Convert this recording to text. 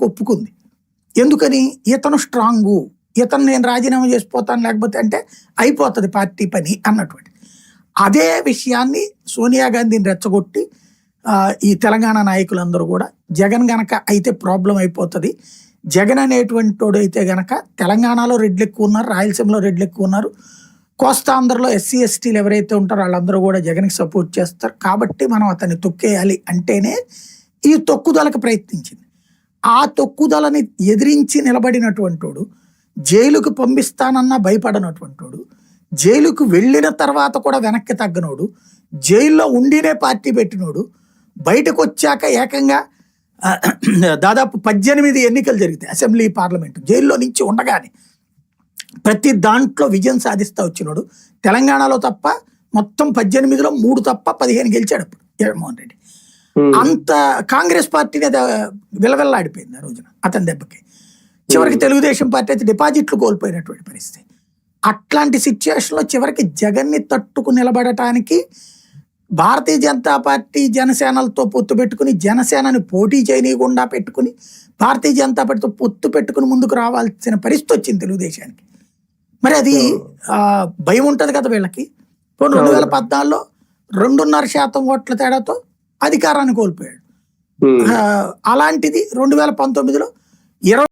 ఒప్పుకుంది. ఎందుకని? ఇతను స్ట్రాంగు, ఇతను నేను రాజీనామా చేసిపోతాను లేకపోతే అంటే అయిపోతుంది పార్టీ పని అన్నటువంటి అదే విషయాన్ని సోనియా గాంధీని రెచ్చగొట్టి ఈ తెలంగాణ నాయకులందరూ కూడా జగన్ గనక అయితే ప్రాబ్లం అయిపోతుంది, జగన్ అనేటువంటి వాడు అయితే గనక తెలంగాణలో రెడ్లు ఎక్కువ ఉన్నారు, రాయలసీమలో రెడ్లు ఎక్కువ ఉన్నారు, కోస్తాంధ్రలో ఎస్సీ ఎస్టీలు ఎవరైతే ఉంటారో వాళ్ళందరూ కూడా జగన్కి సపోర్ట్ చేస్తారు, కాబట్టి మనం అతన్ని తొక్కేయాలి అంటేనే ఈ తొక్కుదలకు ప్రయత్నించింది. ఆ తొక్కుదలని ఎదిరించి నిలబడినటువంటి వాడు, జైలుకు పంపిస్తానన్నా భయపడనటువంటి వాడు, జైలుకు వెళ్ళిన తర్వాత కూడా వెనక్కి తగ్గనోడు, జైల్లో ఉండినే పార్టీ పెట్టినోడు, బయటకు వచ్చాక ఏకంగా దాదాపు 18 ఎన్నికలు జరిగితాయి అసెంబ్లీ పార్లమెంటు, జైల్లో నుంచి ఉండగానే ప్రతి దాంట్లో విజయం సాధిస్తూ వచ్చినాడు. తెలంగాణలో తప్ప మొత్తం 18లో 3 తప్ప 15 గెలిచాడు అప్పుడు జగన్మోహన్ రెడ్డి. అంత కాంగ్రెస్ పార్టీని విలవెల్లాడిపోయింది ఆ రోజున అతని దెబ్బకి. చివరికి తెలుగుదేశం పార్టీ అయితే డిపాజిట్లు కోల్పోయినటువంటి పరిస్థితి. అట్లాంటి సిచ్యువేషన్లో చివరికి జగన్ని తట్టుకు నిలబడటానికి భారతీయ జనతా పార్టీ జనసేనలతో పొత్తు పెట్టుకుని, జనసేనని పోటీ చేయనీయకుండా పెట్టుకుని, భారతీయ జనతా పార్టీతో పొత్తు పెట్టుకుని ముందుకు రావాల్సిన పరిస్థితి వచ్చింది తెలుగుదేశానికి. మరి అది భయం ఉంటుంది కదా వీళ్ళకి. 2014లో 2.5% ఓట్ల తేడాతో అధికారాన్ని కోల్పోయాడు. అలాంటిది 2019లో 20